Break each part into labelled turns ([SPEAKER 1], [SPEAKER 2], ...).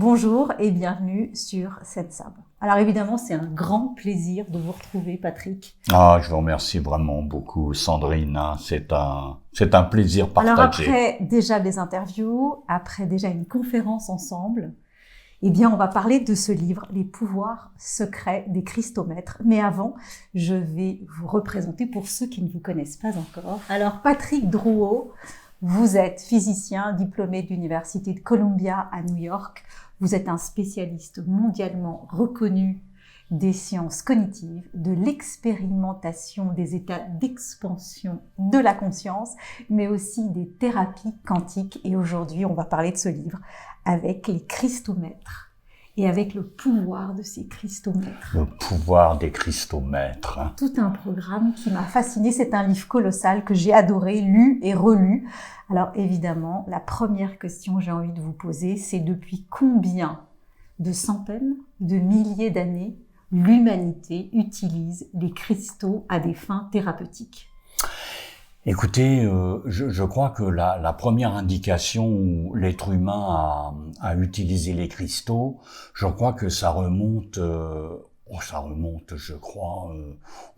[SPEAKER 1] Bonjour et bienvenue sur Sensab. Alors évidemment, c'est un grand plaisir de vous retrouver, Patrick.
[SPEAKER 2] Je vous remercie vraiment beaucoup, Sandrine. C'est un plaisir partagé.
[SPEAKER 1] Alors après déjà des interviews, après déjà une conférence ensemble, eh bien on va parler de ce livre, Les pouvoirs secrets des Christomètres. Mais avant, je vais vous représenter pour ceux qui ne vous connaissent pas encore. Alors Patrick Drouot, vous êtes physicien diplômé de l'Université de Columbia à New York. Vous êtes un spécialiste mondialement reconnu des sciences cognitives, de l'expérimentation des états d'expansion de la conscience, mais aussi des thérapies quantiques. Et aujourd'hui, on va parler de ce livre avec les Christomètres et avec le pouvoir de ces Christomètres.
[SPEAKER 2] Le pouvoir des Christomètres.
[SPEAKER 1] Tout un programme qui m'a fasciné. C'est un livre colossal que j'ai adoré, lu et relu. Alors évidemment, la première question que j'ai envie de vous poser, c'est depuis combien de centaines, de milliers d'années l'humanité utilise les cristaux à des fins thérapeutiques?
[SPEAKER 2] Écoutez, je crois que la première indication où l'être humain a utilisé les cristaux, je crois que ça remonte, je crois,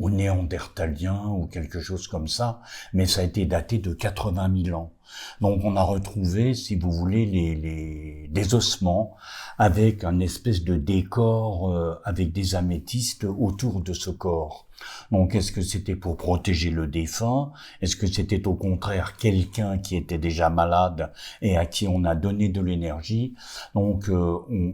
[SPEAKER 2] aux Néandertaliens ou quelque chose comme ça, mais ça a été daté de 80 000 ans. Donc on a retrouvé, si vous voulez, des ossements avec un espèce de décor avec des améthystes autour de ce corps. Donc est-ce que c'était pour protéger le défunt? Est-ce que c'était au contraire quelqu'un qui était déjà malade et à qui on a donné de l'énergie? Donc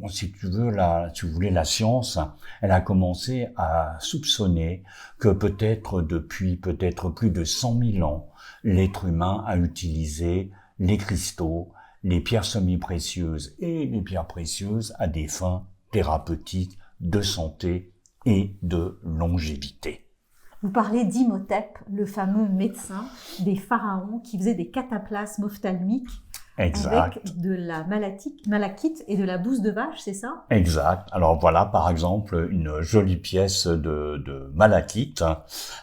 [SPEAKER 2] si vous voulez, la science, elle a commencé à soupçonner que peut-être depuis plus de 100 000 ans, l'être humain a utilisé les cristaux, les pierres semi-précieuses et les pierres précieuses à des fins thérapeutiques, de santé et de longévité.
[SPEAKER 1] Vous parlez d'Imhotep, le fameux médecin des pharaons qui faisait des cataplasmes ophtalmiques.
[SPEAKER 2] Exact.
[SPEAKER 1] Avec de la malachite et de la bouse de vache, c'est ça?
[SPEAKER 2] Exact. Alors voilà, par exemple, une jolie pièce de malachite.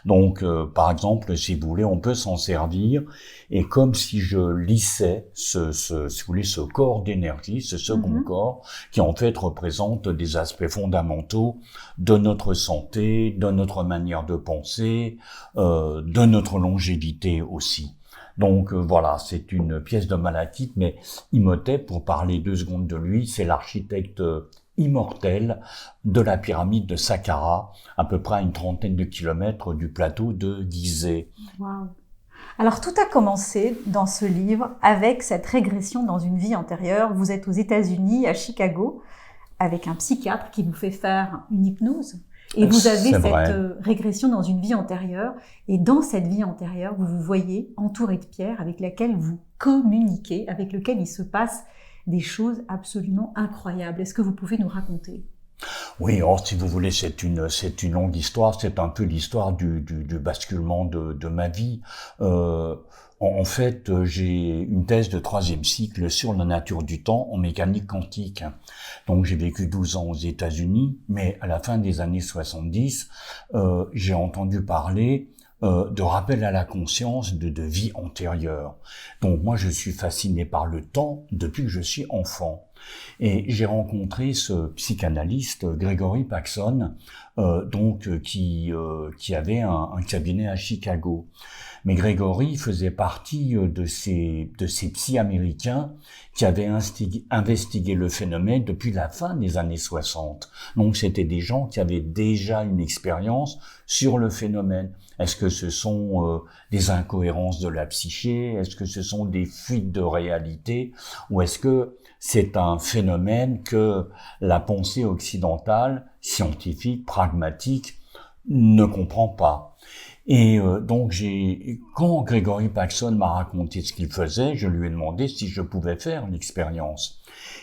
[SPEAKER 2] Donc, par exemple, si vous voulez, on peut s'en servir. Et comme si je lissais si vous voulez, ce corps d'énergie, ce second corps, qui en fait représente des aspects fondamentaux de notre santé, de notre manière de penser, de notre longévité aussi. Donc voilà, c'est une pièce de malachite, mais Imhotep, pour parler 2 secondes de lui, c'est l'architecte immortel de la pyramide de Saqqara, à peu près à une trentaine de kilomètres du plateau de Gizeh.
[SPEAKER 1] Wow. Alors tout a commencé dans ce livre avec cette régression dans une vie antérieure. Vous êtes aux États-Unis, à Chicago, avec un psychiatre qui vous fait faire une hypnose. Et vous avez cette régression dans une vie antérieure. Et dans cette vie antérieure, vous vous voyez entouré de pierres avec lesquelles vous communiquez, avec lesquelles il se passe des choses absolument incroyables. Est-ce que vous pouvez nous raconter?
[SPEAKER 2] Oui, si vous voulez, c'est une longue histoire. C'est un peu l'histoire du basculement de ma vie. En fait, j'ai une thèse de 3e cycle sur la nature du temps en mécanique quantique. Donc j'ai vécu 12 ans aux États-Unis, mais à la fin des années 70, j'ai entendu parler de rappel à la conscience de vie antérieure. Donc moi, je suis fasciné par le temps depuis que je suis enfant. Et j'ai rencontré ce psychanalyste Gregory Paxson, qui avait un cabinet à Chicago. Mais Gregory faisait partie de ces psys américains qui avaient investigué le phénomène depuis la fin des années 60. Donc c'était des gens qui avaient déjà une expérience sur le phénomène. Est-ce que ce sont des incohérences de la psyché? Est-ce que ce sont des fuites de réalité? Ou est-ce que c'est un phénomène que la pensée occidentale, scientifique, pragmatique, ne comprend pas? Et donc quand Gregory Paxson m'a raconté ce qu'il faisait, je lui ai demandé si je pouvais faire l'expérience.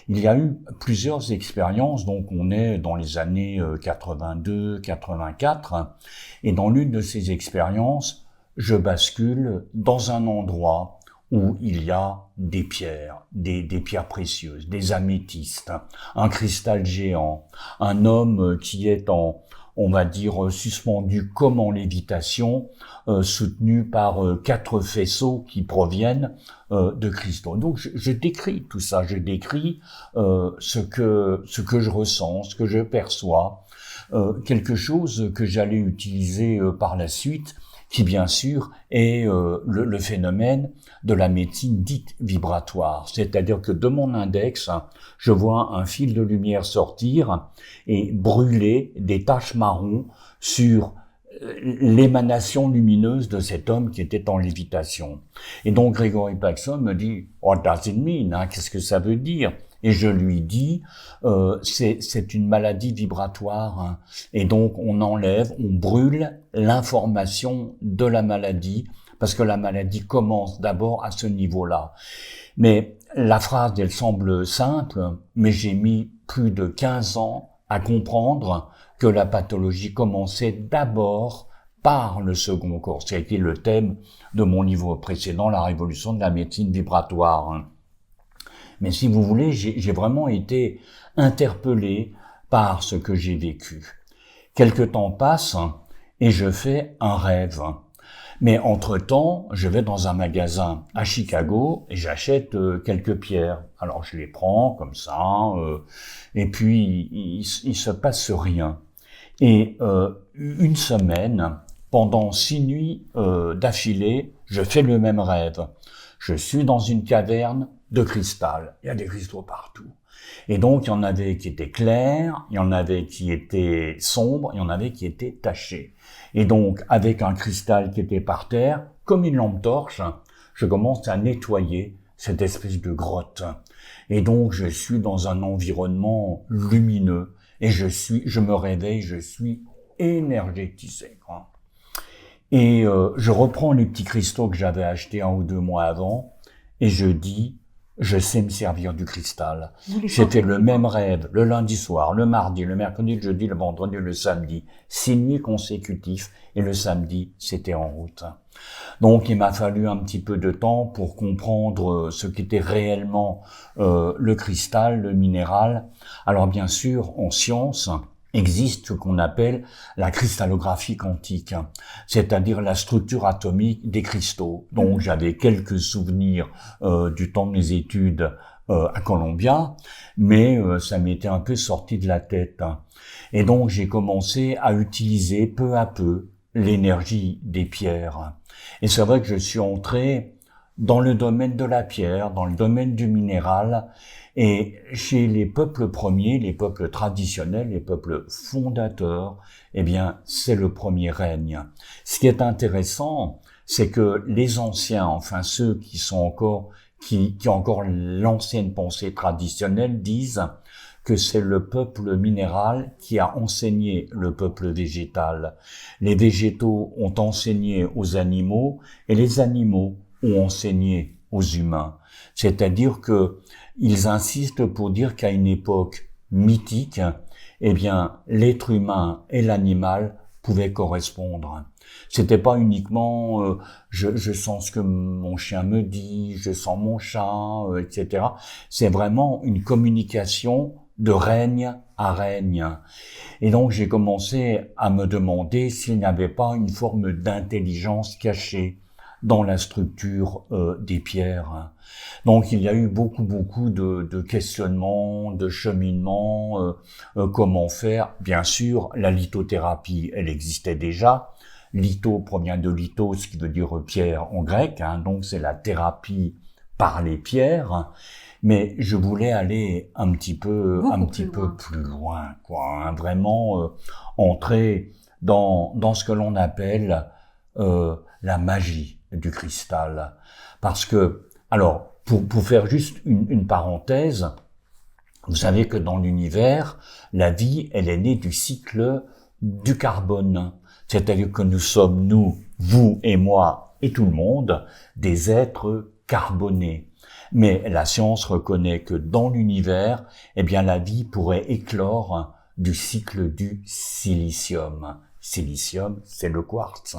[SPEAKER 2] Il y a eu plusieurs expériences, donc on est dans les années 82, 84, et dans l'une de ces expériences, je bascule dans un endroit où il y a des pierres, des pierres précieuses, des améthystes, un cristal géant, un homme qui est en on va dire, suspendu comme en lévitation, soutenu par 4 faisceaux qui proviennent de cristaux. Donc je décris tout ça, je décris ce que je ressens, ce que je perçois, quelque chose que j'allais utiliser par la suite, qui bien sûr est le phénomène de la médecine dite vibratoire. C'est-à-dire que de mon index, je vois un fil de lumière sortir et brûler des taches marron sur l'émanation lumineuse de cet homme qui était en lévitation. Et donc Gregory Bateson me dit « What does it mean » qu'est-ce que ça veut dire ? Et je lui dis c'est une maladie vibratoire, et donc on brûle l'information de la maladie, parce que la maladie commence d'abord à ce niveau-là. Mais la phrase, elle semble simple, mais j'ai mis plus de 15 ans à comprendre que la pathologie commençait d'abord par le second corps. Ça a été le thème de mon livre précédent, La révolution de la médecine vibratoire. Mais si vous voulez, j'ai vraiment été interpellé par ce que j'ai vécu. Quelque temps passe et je fais un rêve. Mais entre-temps, je vais dans un magasin à Chicago et j'achète quelques pierres. Alors je les prends comme ça, et puis il se passe rien. Et une semaine, pendant 6 nuits d'affilée, je fais le même rêve. Je suis dans une caverne de cristal. Il y a des cristaux partout. Et donc, il y en avait qui étaient clairs, il y en avait qui étaient sombres, il y en avait qui étaient tachés. Et donc, avec un cristal qui était par terre, comme une lampe torche, je commence à nettoyer cette espèce de grotte. Et donc, je suis dans un environnement lumineux. Et je me réveille, je suis énergétisé. Et je reprends les petits cristaux que j'avais achetés 1 ou 2 mois avant, et je dis, je sais me servir du cristal. C'était le même rêve, le lundi soir, le mardi, le mercredi, le jeudi, le vendredi, le samedi. 6 nuits consécutives, et le samedi, c'était en route. Donc, il m'a fallu un petit peu de temps pour comprendre ce qu'était réellement le cristal, le minéral. Alors, bien sûr, en science, existe ce qu'on appelle la cristallographie quantique, c'est-à-dire la structure atomique des cristaux. Donc j'avais quelques souvenirs du temps de mes études à Columbia, mais ça m'était un peu sorti de la tête. Et donc j'ai commencé à utiliser peu à peu l'énergie des pierres. Et c'est vrai que je suis entré dans le domaine de la pierre, dans le domaine du minéral, et chez les peuples premiers, les peuples traditionnels, les peuples fondateurs, eh bien, c'est le premier règne. Ce qui est intéressant, c'est que les anciens, enfin ceux qui ont encore l'ancienne pensée traditionnelle, disent que c'est le peuple minéral qui a enseigné le peuple végétal. Les végétaux ont enseigné aux animaux, et les animaux ont enseigné aux humains. C'est-à-dire que ils insistent pour dire qu'à une époque mythique, eh bien, l'être humain et l'animal pouvaient correspondre. C'était pas uniquement je sens ce que mon chien me dit, je sens mon chat, etc. C'est vraiment une communication de règne à règne. Et donc j'ai commencé à me demander s'il n'y avait pas une forme d'intelligence cachée dans la structure des pierres. Donc il y a eu beaucoup de questionnements, de cheminements, comment faire. Bien sûr, la lithothérapie, elle existait déjà. Litho provient de lithos, qui veut dire pierre en grec, donc c'est la thérapie par les pierres. Mais je voulais aller un petit peu plus loin, quoi, vraiment entrer dans ce que l'on appelle la magie du cristal. Parce que, alors, pour faire juste une parenthèse, vous savez que dans l'univers, la vie, elle est née du cycle du carbone. C'est-à-dire que nous sommes, nous, vous et moi et tout le monde, des êtres carbonés. Mais la science reconnaît que dans l'univers, eh bien, la vie pourrait éclore du cycle du silicium. Silicium, c'est le quartz,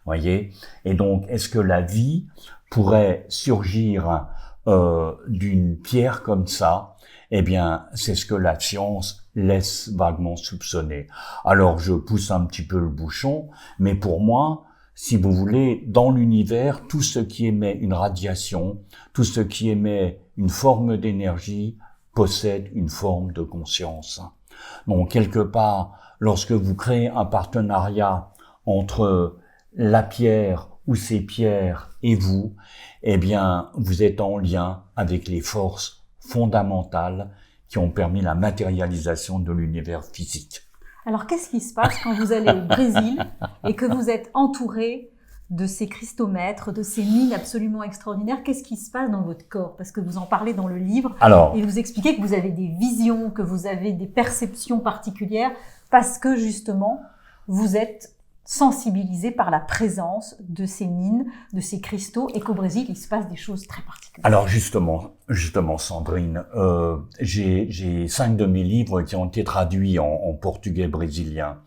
[SPEAKER 2] voyez. Et donc, est-ce que la vie pourrait surgir d'une pierre comme ça? eh bien, c'est ce que la science laisse vaguement soupçonner. Alors, je pousse un petit peu le bouchon, mais pour moi, si vous voulez, dans l'univers, tout ce qui émet une radiation, tout ce qui émet une forme d'énergie, possède une forme de conscience. Donc, quelque part, lorsque vous créez un partenariat entre la pierre ou ces pierres et vous, eh bien, vous êtes en lien avec les forces fondamentales qui ont permis la matérialisation de l'univers physique.
[SPEAKER 1] Alors, qu'est-ce qui se passe quand vous allez au Brésil et que vous êtes entouré de ces cristomètres, de ces mines absolument extraordinaires? Qu'est-ce qui se passe dans votre corps? Parce que vous en parlez dans le livre.
[SPEAKER 2] Alors,
[SPEAKER 1] et vous expliquez que vous avez des visions, que vous avez des perceptions particulières, parce que justement, vous êtes sensibilisé par la présence de ces mines, de ces cristaux, et qu'au Brésil, il se passe des choses très particulières.
[SPEAKER 2] Alors justement, Sandrine, j'ai 5 de mes livres qui ont été traduits en portugais brésilien.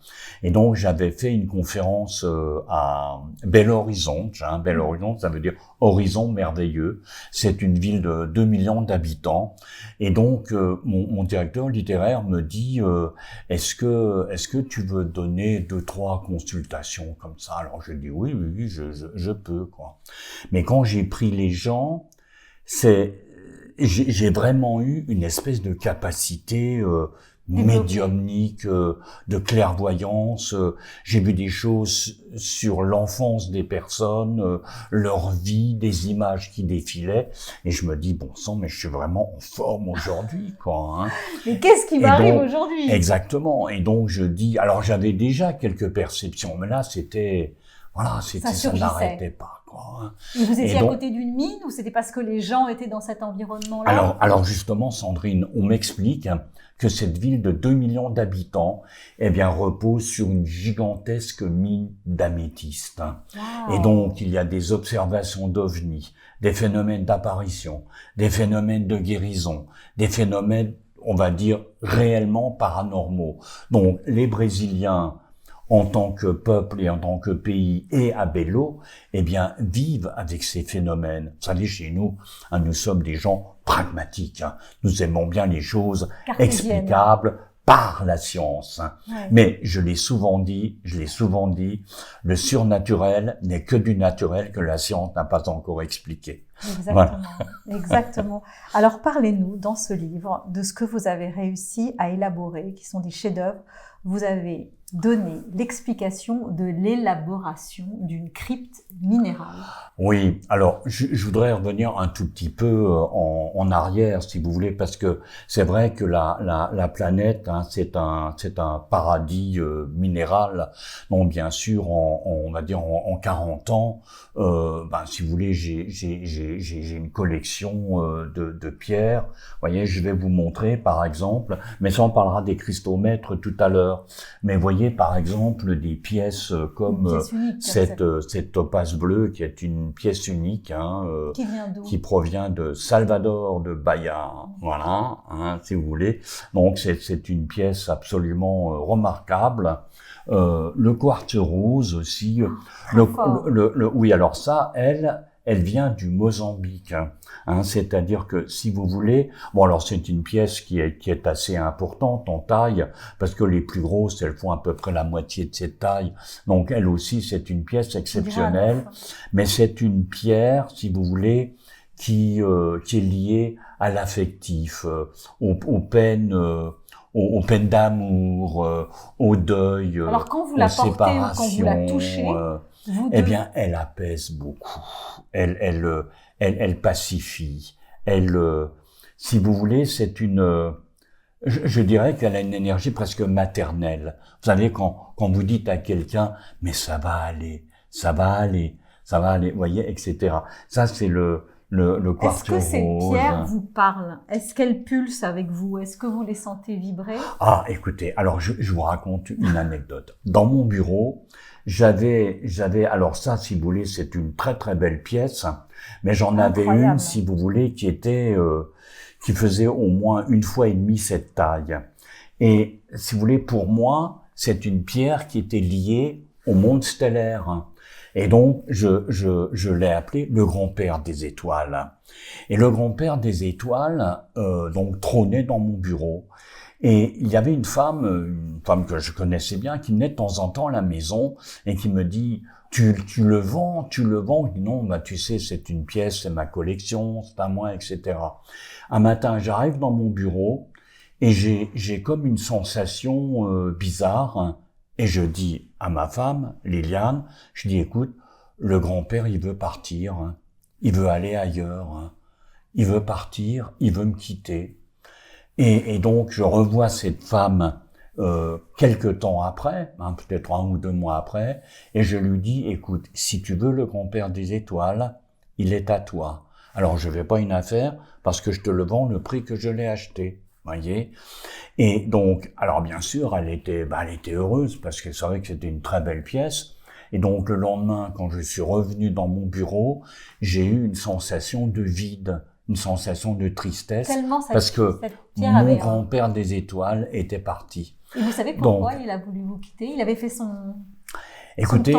[SPEAKER 2] Et donc, j'avais fait une conférence à Belo Horizonte. Belo Horizonte, ça veut dire horizon merveilleux. C'est une ville de 2 millions d'habitants. Et donc, mon directeur littéraire me dit, est-ce que tu veux donner 2-3 consultations comme ça? Alors, je dis oui, je peux, quoi. Mais quand j'ai pris les gens, j'ai vraiment eu une espèce de capacité médiumnique, de clairvoyance. J'ai vu des choses sur l'enfance des personnes, leur vie, des images qui défilaient, et je me dis bon sang, mais je suis vraiment en forme aujourd'hui, quoi. Hein.
[SPEAKER 1] Mais qu'est-ce qui m'arrive aujourd'hui?
[SPEAKER 2] Exactement. Et donc je dis, alors j'avais déjà quelques perceptions, mais là c'était, voilà, ça n'arrêtait pas.
[SPEAKER 1] Et vous étiez à côté d'une mine ou c'était parce que les gens étaient dans cet environnement-là?
[SPEAKER 2] Alors justement, Sandrine, on m'explique que cette ville de 2 millions d'habitants, eh bien, repose sur une gigantesque mine d'améthyste. Wow. Et donc, il y a des observations d'ovnis, des phénomènes d'apparition, des phénomènes de guérison, des phénomènes, on va dire, réellement paranormaux. Donc, les Brésiliens, en tant que peuple et en tant que pays et à Belo, eh bien, vivent avec ces phénomènes. Vous savez, chez nous, nous sommes des gens pragmatiques. Nous aimons bien les choses explicables par la science. Ouais. Mais je l'ai souvent dit, le surnaturel n'est que du naturel que la science n'a pas encore expliqué.
[SPEAKER 1] Exactement, voilà. Exactement. Alors, parlez-nous dans ce livre de ce que vous avez réussi à élaborer, qui sont des chefs-d'œuvre. Vous avez donné l'explication de l'élaboration d'une crypte minérale.
[SPEAKER 2] Oui, alors je voudrais revenir un tout petit peu en arrière, si vous voulez, parce que c'est vrai que la planète, c'est un paradis minéral. Donc bien sûr, on va dire en 40 ans, si vous voulez, j'ai une collection de pierres. Vous voyez, je vais vous montrer par exemple, mais ça on parlera des cristomètres tout à l'heure. Mais voyez par exemple des pièces comme cette topaze bleue qui est une pièce unique, qui provient de Salvador de Bahia, voilà, si vous voulez. Donc c'est une pièce absolument remarquable. Le quartz rose aussi. Oui, alors ça, elle vient du Mozambique, c'est-à-dire que si vous voulez, bon alors c'est une pièce qui est assez importante en taille, parce que les plus grosses elles font à peu près la moitié de cette taille, donc elle aussi c'est une pièce exceptionnelle, mais c'est une pierre, si vous voulez, qui est liée à l'affectif, aux peines d'amour, au deuil,
[SPEAKER 1] alors quand vous la portez ou quand vous la touchez,
[SPEAKER 2] eh bien, elle apaise beaucoup. Elle pacifie. Si vous voulez, c'est je dirais qu'elle a une énergie presque maternelle. Vous savez, quand vous dites à quelqu'un, mais ça va aller, vous voyez, etc. Ça, c'est le quartz rose.
[SPEAKER 1] Est-ce que ces pierres vous parlent? Est-ce qu'elles pulsent avec vous? Est-ce que vous les sentez vibrer?
[SPEAKER 2] Ah, écoutez, alors je vous raconte une anecdote. Dans mon bureau, j'avais, alors ça, si vous voulez, c'est une très très belle pièce, mais j'en avais une, si vous voulez, qui faisait au moins 1,5 fois cette taille. Et si vous voulez, pour moi, c'est une pierre qui était liée au monde stellaire. Et donc, je l'ai appelé le grand-père des étoiles. Et le grand-père des étoiles, donc, trônait dans mon bureau. Et il y avait une femme que je connaissais bien, qui venait de temps en temps à la maison et qui me dit, tu le vends? Je dis, non, bah, tu sais, c'est une pièce, c'est ma collection, c'est à moi, etc. Un matin, j'arrive dans mon bureau et j'ai comme une sensation bizarre, hein, et je dis à ma femme, Liliane, je dis, écoute, le grand-père, il veut partir, hein, il veut aller ailleurs, hein, il veut partir, il veut me quitter. Et donc, je revois cette femme quelque temps après, hein, peut-être 1 ou 2 mois après, et je lui dis, écoute, si tu veux le grand-père des étoiles, il est à toi. Alors, je vais pas une affaire parce que je te le vends le prix que je l'ai acheté, voyez. Et donc, alors bien sûr, elle était heureuse parce qu'elle savait que c'était une très belle pièce. Et donc, le lendemain, quand je suis revenu dans mon bureau, j'ai eu une sensation de vide, une sensation de tristesse, parce que mon grand-père des étoiles était parti.
[SPEAKER 1] Et vous savez pourquoi il a voulu vous quitter? Il avait fait son...
[SPEAKER 2] Écoutez,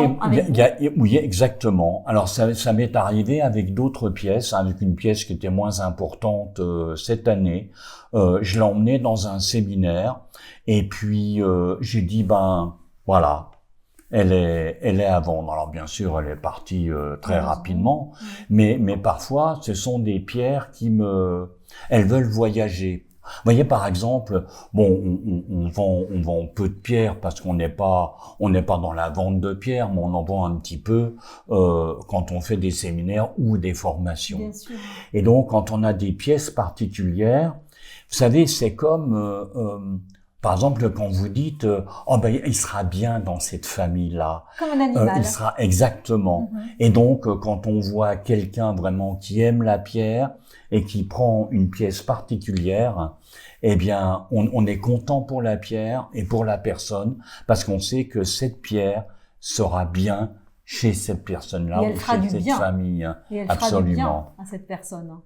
[SPEAKER 2] oui, exactement. Alors, ça m'est arrivé avec d'autres pièces, avec une pièce qui était moins importante cette année. Je l'ai emmenée dans un séminaire, et puis j'ai dit, ben voilà, elle est à vendre. Alors bien sûr, elle est partie très rapidement, mais parfois, ce sont des pierres elles veulent voyager. Vous voyez, par exemple, bon, on vend peu de pierres parce qu'on n'est pas dans la vente de pierres, mais on en vend un petit peu quand on fait des séminaires ou des formations.
[SPEAKER 1] Bien sûr.
[SPEAKER 2] Et donc, quand on a des pièces particulières, vous savez, c'est comme par exemple, quand vous dites oh ben il sera bien dans cette famille-là.
[SPEAKER 1] Comme un animal.
[SPEAKER 2] Il sera exactement. Et donc quand on voit quelqu'un vraiment qui aime la pierre et qui prend une pièce particulière, eh bien on est content pour la pierre et pour la personne parce qu'on sait que cette pierre sera bien chez cette personne-là ou chez cette famille.
[SPEAKER 1] Et elle
[SPEAKER 2] Absolument.
[SPEAKER 1] fera du bien à cette personne.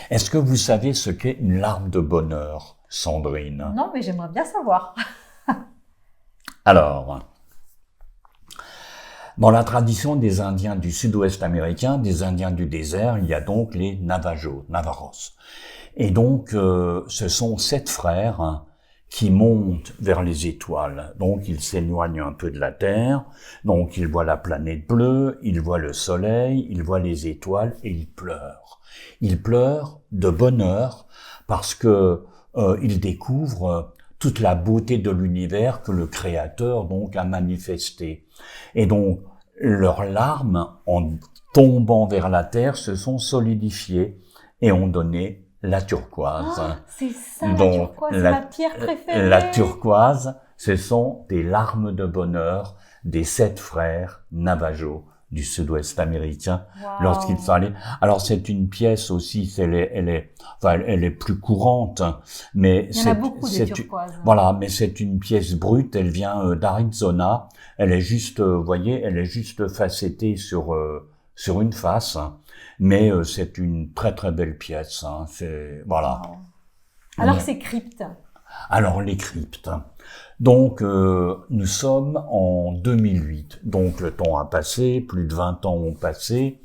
[SPEAKER 2] Est-ce que vous savez ce qu'est une larme de bonheur, Sandrine?
[SPEAKER 1] Non, mais j'aimerais bien savoir.
[SPEAKER 2] Alors, dans la tradition des Indiens du sud-ouest américain, des Indiens du désert, il y a donc les Navajo. Et donc, ce sont 7 frères, hein, qui montent vers les étoiles. Donc, ils s'éloignent un peu de la Terre. Donc, ils voient la planète bleue, ils voient le soleil, ils voient les étoiles et ils pleurent. Ils pleurent de bonheur parce que ils découvrent toute la beauté de l'univers que le Créateur donc a manifesté. Et donc leurs larmes, en tombant vers la terre, se sont solidifiées et ont donné la turquoise.
[SPEAKER 1] Oh, c'est ça,
[SPEAKER 2] donc,
[SPEAKER 1] la turquoise, c'est ma pierre préférée.
[SPEAKER 2] La turquoise, ce sont des larmes de bonheur des 7 frères Navajo du sud-ouest américain, lorsqu'ils sont allés. Alors c'est une pièce aussi, elle est plus courante, mais
[SPEAKER 1] il y en a beaucoup des turquoises.
[SPEAKER 2] Voilà, mais c'est une pièce brute, elle vient d'Arizona, elle est juste, vous voyez, elle est juste facettée sur une face, mais c'est une très très belle pièce, hein, c'est, voilà.
[SPEAKER 1] Wow. Alors ces cryptes.
[SPEAKER 2] Alors les cryptes. Donc nous sommes en 2008, donc le temps a passé, plus de 20 ans ont passé,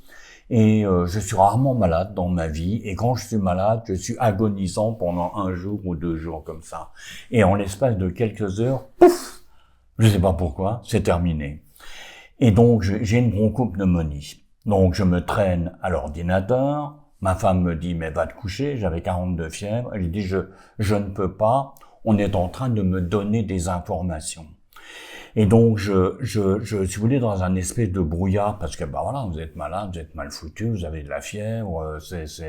[SPEAKER 2] et je suis rarement malade dans ma vie, et quand je suis malade, je suis agonisant pendant 1 jour ou 2 jours comme ça. Et en l'espace de quelques heures, pouf, je sais pas pourquoi, c'est terminé. Et donc j'ai une bronchopneumonie. Donc je me traîne à l'ordinateur, ma femme me dit mais va te coucher, j'avais 42 fièvres, elle dit je ne peux pas. On est en train de me donner des informations. Et donc, si vous voulez, dans un espèce de brouillard, parce que, bah voilà, vous êtes malade, vous êtes mal foutu, vous avez de la fièvre,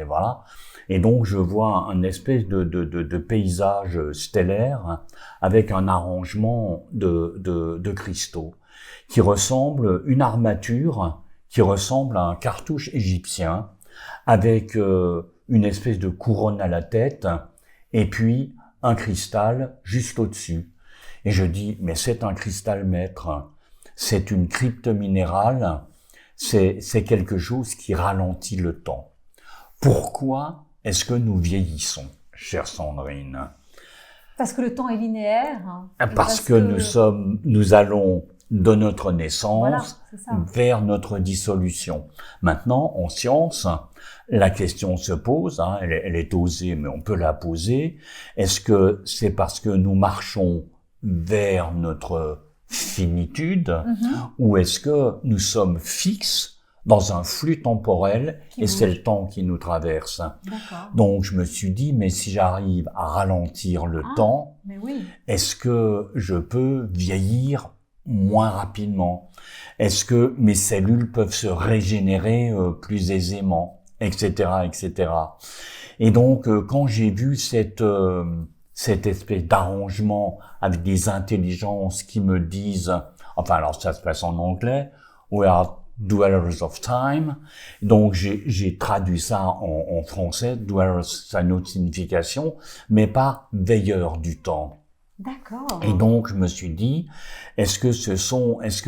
[SPEAKER 2] voilà. Et donc, je vois un espèce de paysage stellaire, hein, avec un arrangement de cristaux, qui ressemble, une armature, qui ressemble à un cartouche égyptien, avec une espèce de couronne à la tête, et puis un cristal juste au-dessus. Et je dis, mais c'est un cristal maître, c'est une crypte minérale, c'est quelque chose qui ralentit le temps. Pourquoi est-ce que nous vieillissons, chère Sandrine?
[SPEAKER 1] Parce que le temps est linéaire.
[SPEAKER 2] Parce que nous allons de notre naissance
[SPEAKER 1] Voilà, c'est ça.
[SPEAKER 2] vers notre dissolution. Maintenant, en science, la question se pose, hein, elle est osée, mais on peut la poser. Est-ce que c'est parce que nous marchons vers notre finitude, ou est-ce que nous sommes fixes dans un flux temporel
[SPEAKER 1] Qui
[SPEAKER 2] et
[SPEAKER 1] bouge.
[SPEAKER 2] c'est le temps qui nous traverse?
[SPEAKER 1] D'accord.
[SPEAKER 2] Donc je me suis dit, mais si j'arrive à ralentir le temps,
[SPEAKER 1] Mais oui.
[SPEAKER 2] est-ce que je peux vieillir moins rapidement? Est-ce que mes cellules peuvent se régénérer plus aisément, etc., etc. Et donc, quand j'ai vu cette espèce d'arrangement avec des intelligences qui me disent, enfin, alors ça se passe en anglais, we are dwellers of time. Donc, j'ai traduit ça en français. Dwellers, ça a une autre signification, mais pas veilleur du temps.
[SPEAKER 1] D'accord.
[SPEAKER 2] Et donc, je me suis dit, est-ce que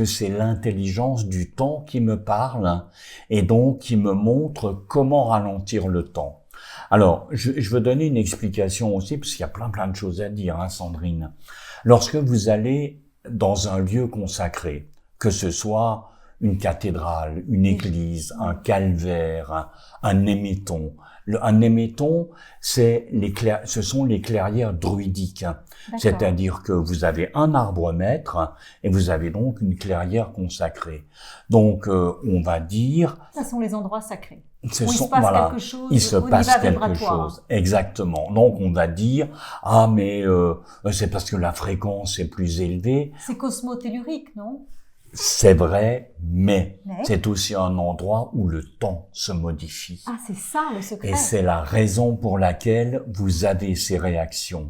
[SPEAKER 2] c'est l'intelligence du temps qui me parle et donc qui me montre comment ralentir le temps? Alors, je veux donner une explication aussi, parce qu'il y a plein de choses à dire, hein, Sandrine. Lorsque vous allez dans un lieu consacré, que ce soit une cathédrale, une église, un calvaire, un éméton. Un éméton, ce sont les clairières druidiques. C'est-à-dire que vous avez un arbre maître et vous avez donc une clairière consacrée. Donc, on va dire...
[SPEAKER 1] Ce sont les endroits sacrés.
[SPEAKER 2] Il se passe quelque chose. Exactement. Donc, on va dire, mais c'est parce que la fréquence est plus élevée.
[SPEAKER 1] C'est cosmotellurique, non?
[SPEAKER 2] C'est vrai, mais c'est aussi un endroit où le temps se modifie.
[SPEAKER 1] Ah, c'est ça le secret.
[SPEAKER 2] Et c'est la raison pour laquelle vous avez ces réactions.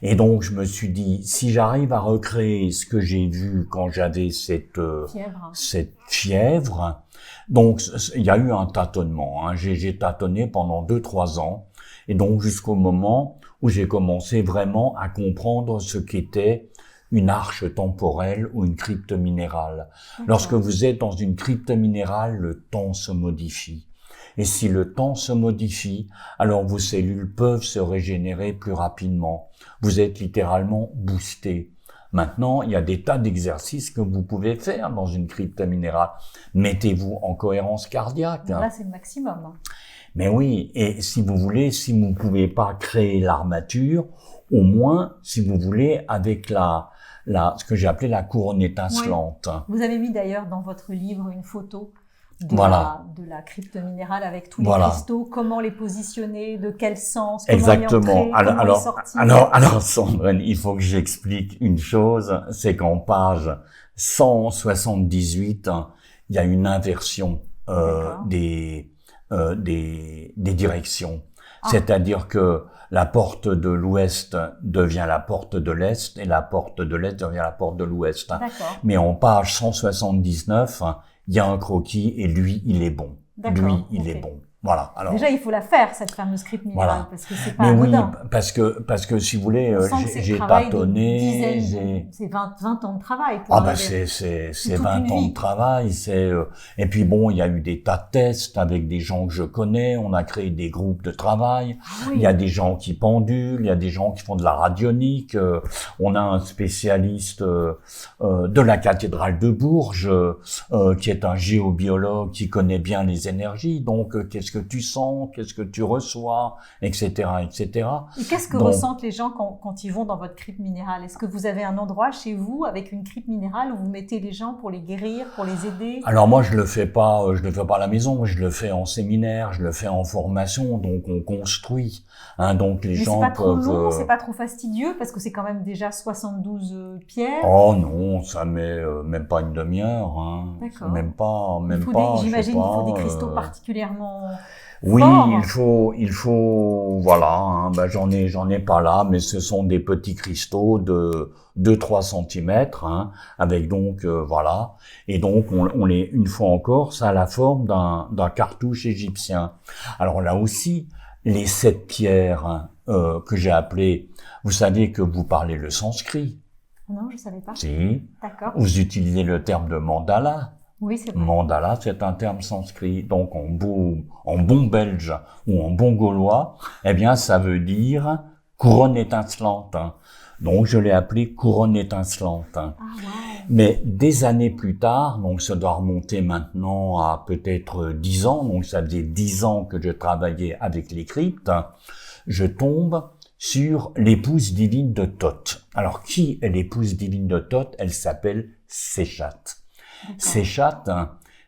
[SPEAKER 2] Et donc, je me suis dit, si j'arrive à recréer ce que j'ai vu quand j'avais cette fièvre, donc il y a eu un tâtonnement. Hein. J'ai tâtonné pendant 2-3 ans, et donc jusqu'au moment où j'ai commencé vraiment à comprendre ce qu'était une arche temporelle ou une crypte minérale. Lorsque vous êtes dans une crypte minérale, le temps se modifie. Et si le temps se modifie, alors vos cellules peuvent se régénérer plus rapidement. Vous êtes littéralement boosté. Maintenant, il y a des tas d'exercices que vous pouvez faire dans une crypte minérale. Mettez-vous en cohérence cardiaque.
[SPEAKER 1] Là, c'est le maximum.
[SPEAKER 2] Mais oui, et si vous voulez, si vous ne pouvez pas créer l'armature, au moins, si vous voulez, avec ce que j'ai appelé la couronne étincelante.
[SPEAKER 1] Oui. Vous avez mis d'ailleurs dans votre livre une photo de la crypte minérale avec tous les cristaux, comment les positionner, de quel sens, comment y entrer, comment y sortir.
[SPEAKER 2] Alors, Sandrine, il faut que j'explique une chose, c'est qu'en page 178, il y a une inversion des directions. C'est-à-dire que la porte de l'ouest devient la porte de l'est et la porte de l'est devient la porte de l'ouest. Mais en page 179, il y a un croquis et lui, il est bon. Lui, il est bon. Voilà. Alors,
[SPEAKER 1] déjà, il faut la faire, cette fameuse crypte minérale, parce que c'est pas
[SPEAKER 2] mais
[SPEAKER 1] anodin.
[SPEAKER 2] Oui, parce que si vous voulez, j'ai tâtonné.
[SPEAKER 1] C'est 20 ans de travail.
[SPEAKER 2] C'est 20 ans de travail. Et puis bon, il y a eu des tas de tests avec des gens que je connais. On a créé des groupes de travail. Il y a des gens qui pendulent, il y a des gens qui font de la radionique. On a un spécialiste de la cathédrale de Bourges qui est un géobiologue qui connaît bien les énergies. Donc, qu'est-ce que tu sens, qu'est-ce que tu reçois, etc., etc.
[SPEAKER 1] Et qu'est-ce que ressentent les gens quand ils vont dans votre crypte minérale? Est-ce que vous avez un endroit chez vous avec une crypte minérale où vous mettez les gens pour les guérir, pour les aider?
[SPEAKER 2] Alors moi, je le fais pas à la maison, je le fais en séminaire, je le fais en formation, donc on construit. Donc les gens peuvent...
[SPEAKER 1] c'est pas trop long, c'est pas trop fastidieux parce que c'est quand même déjà 72 pierres.
[SPEAKER 2] Oh non, ça met même pas une demi-heure.
[SPEAKER 1] D'accord.
[SPEAKER 2] Même pas.
[SPEAKER 1] J'imagine qu'il faut des cristaux particulièrement.
[SPEAKER 2] Oui, il faut, voilà, j'en ai pas là, mais ce sont des petits cristaux de 2-3 centimètres, avec donc, voilà. Et donc, on les, une fois encore, ça a la forme d'un cartouche égyptien. Alors là aussi, les 7 pierres, que j'ai appelées, vous savez que vous parlez le sanskrit.
[SPEAKER 1] Non, je savais pas.
[SPEAKER 2] Si.
[SPEAKER 1] D'accord.
[SPEAKER 2] Vous utilisez le terme de mandala.
[SPEAKER 1] Oui, c'est vrai.
[SPEAKER 2] Mandala, c'est un terme sanskrit. Donc, en bon belge ou en bon gaulois, eh bien, ça veut dire couronne étincelante. Donc je l'ai appelé couronne étincelante.
[SPEAKER 1] Ah, wow.
[SPEAKER 2] Mais des années plus tard, donc ça doit remonter maintenant à peut-être 10 ans, donc ça faisait 10 ans que je travaillais avec les cryptes, je tombe sur l'épouse divine de Thoth. Alors qui est l'épouse divine de Thoth? Elle s'appelle Séchat. Séchat,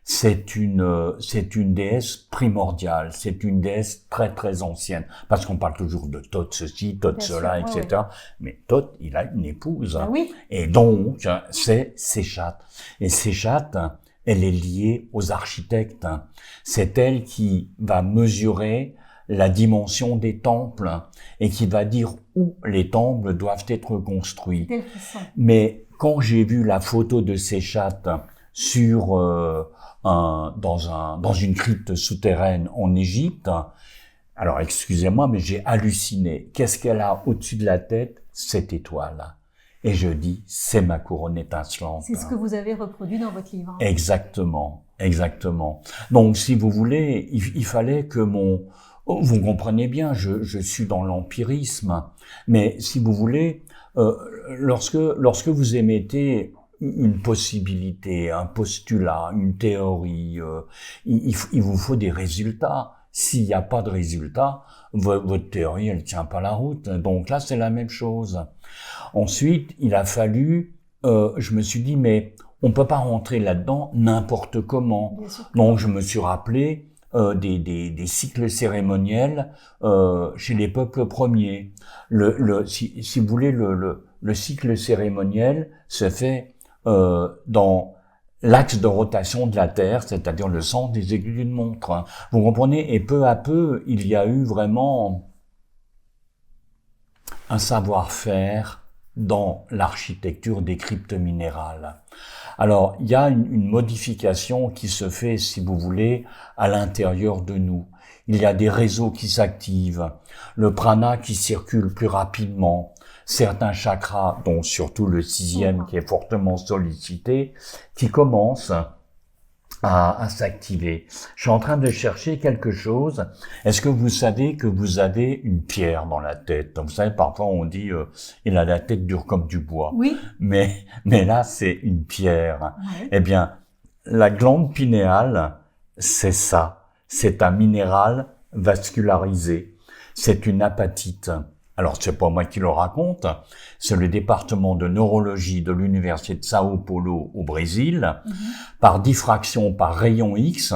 [SPEAKER 2] c'est une déesse primordiale, c'est une déesse très très ancienne, parce qu'on parle toujours de Thoth ceci, Thoth cela, etc. Oui. Mais Thoth, il a une épouse,
[SPEAKER 1] oui.
[SPEAKER 2] Et donc c'est Séchat. Et Séchat, elle est liée aux architectes. C'est elle qui va mesurer la dimension des temples et qui va dire où les temples doivent être construits. Mais quand j'ai vu la photo de Séchat sur dans une crypte souterraine en Égypte, alors excusez-moi, mais j'ai halluciné. Qu'est-ce qu'elle a au-dessus de la tête? Cette étoile. Et je dis, c'est ma couronne étincelante.
[SPEAKER 1] C'est ce que vous avez reproduit dans votre livre.
[SPEAKER 2] Exactement, exactement. Donc, si vous voulez, il fallait que vous comprenez bien, je suis dans l'empirisme, mais si vous voulez, lorsque vous émettez une possibilité, un postulat, une théorie, il vous faut des résultats. S'il n'y a pas de résultats, votre théorie, elle tient pas la route. Donc là, c'est la même chose. Ensuite, il a fallu, je me suis dit, mais on peut pas rentrer là-dedans n'importe comment. Donc, je me suis rappelé des cycles cérémoniels chez les peuples premiers. Si vous voulez, le cycle cérémoniel se fait dans l'axe de rotation de la Terre, c'est-à-dire le sens des aiguilles d'une montre. Vous comprenez? Et peu à peu, il y a eu vraiment un savoir-faire dans l'architecture des cryptes minérales. Alors, il y a une modification qui se fait, si vous voulez, à l'intérieur de nous. Il y a des réseaux qui s'activent, le prana qui circule plus rapidement, certains chakras, dont surtout le 6e qui est fortement sollicité, qui commencent à s'activer. Je suis en train de chercher quelque chose. Est-ce que vous savez que vous avez une pierre dans la tête? Vous savez, parfois on dit il a la tête dure comme du bois.
[SPEAKER 1] Oui.
[SPEAKER 2] Mais là, c'est une pierre. Oui. Eh bien, la glande pinéale, c'est ça. C'est un minéral vascularisé. C'est une apatite. Alors, c'est pas moi qui le raconte, c'est le département de neurologie de l'université de Sao Paulo au Brésil. Par diffraction, par rayon X,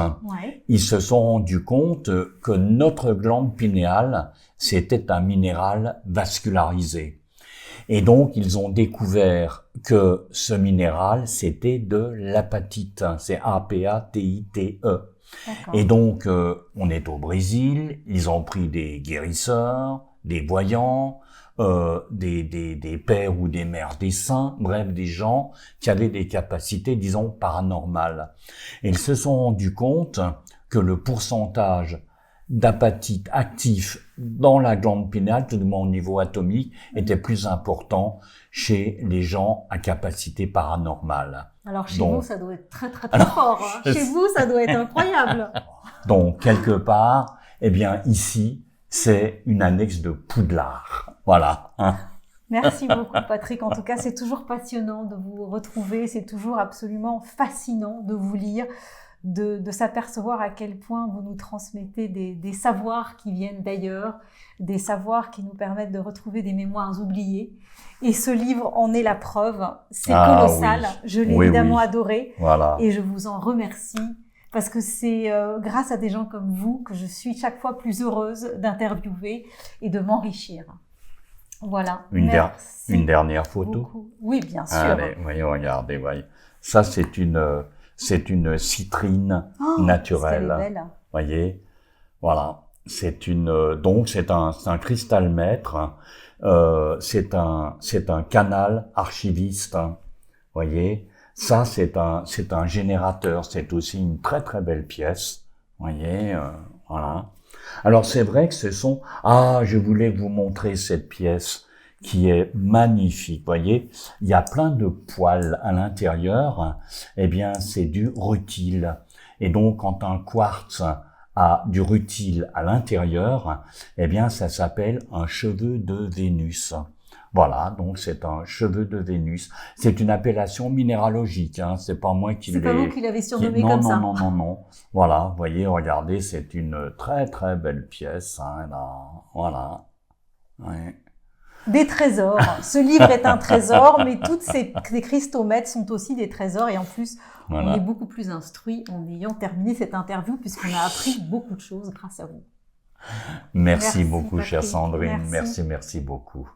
[SPEAKER 2] ils se sont rendus compte que notre glande pinéale, c'était un minéral vascularisé. Et donc, ils ont découvert que ce minéral, c'était de l'apatite. C'est A-P-A-T-I-T-E. Et donc, on est au Brésil, ils ont pris des guérisseurs, des voyants, des pères ou des mères des saints, bref, des gens qui avaient des capacités, disons, paranormales. Et ils se sont rendus compte que le pourcentage d'apatite actif dans la glande pinéale, tout du moins au niveau atomique, était plus important chez les gens à capacité paranormale.
[SPEAKER 1] Alors chez vous, ça doit être très fort. Hein. Chez vous, ça doit être incroyable.
[SPEAKER 2] Donc, quelque part, eh bien, ici, c'est une annexe de Poudlard. Voilà.
[SPEAKER 1] Merci beaucoup, Patrick. En tout cas, c'est toujours passionnant de vous retrouver. C'est toujours absolument fascinant de vous lire, de s'apercevoir à quel point vous nous transmettez des savoirs qui viennent d'ailleurs, des savoirs qui nous permettent de retrouver des mémoires oubliées. Et ce livre en est la preuve. C'est colossal. Oui. Je l'ai évidemment adoré.
[SPEAKER 2] Voilà.
[SPEAKER 1] Et je vous en remercie. Parce que c'est grâce à des gens comme vous que je suis chaque fois plus heureuse d'interviewer et de m'enrichir. Voilà.
[SPEAKER 2] Une dernière photo.
[SPEAKER 1] Beaucoup. Oui, bien sûr.
[SPEAKER 2] Allez, voyons, regardez, voyez. Ça, c'est une citrine naturelle.
[SPEAKER 1] Elle est belle.
[SPEAKER 2] Voyez, voilà. C'est un cristal maître. C'est un canal archiviste. Voyez. Ça, c'est un générateur. C'est aussi une très très belle pièce. Voyez, voilà. Alors c'est vrai que je voulais vous montrer cette pièce qui est magnifique. Voyez, il y a plein de poils à l'intérieur. Eh bien, c'est du rutile. Et donc, quand un quartz a du rutile à l'intérieur, eh bien, ça s'appelle un cheveu de Vénus. Voilà, donc c'est un cheveu de Vénus. C'est une appellation minéralogique, hein. C'est pas moi qui l'ai...
[SPEAKER 1] C'est pas vous qui l'avez surnommé
[SPEAKER 2] non,
[SPEAKER 1] comme
[SPEAKER 2] non,
[SPEAKER 1] ça.
[SPEAKER 2] Non, non, non. Voilà, vous voyez, regardez, c'est une très, très belle pièce, hein, là. Voilà. Ouais.
[SPEAKER 1] Des trésors. Ce livre est un trésor, mais toutes ces cristomètres sont aussi des trésors. Et en plus,
[SPEAKER 2] Voilà.
[SPEAKER 1] on est beaucoup plus instruit en ayant terminé cette interview, puisqu'on a appris beaucoup de choses grâce à vous.
[SPEAKER 2] Merci beaucoup,
[SPEAKER 1] Patrick.
[SPEAKER 2] chère Sandrine.
[SPEAKER 1] Merci.
[SPEAKER 2] Merci beaucoup.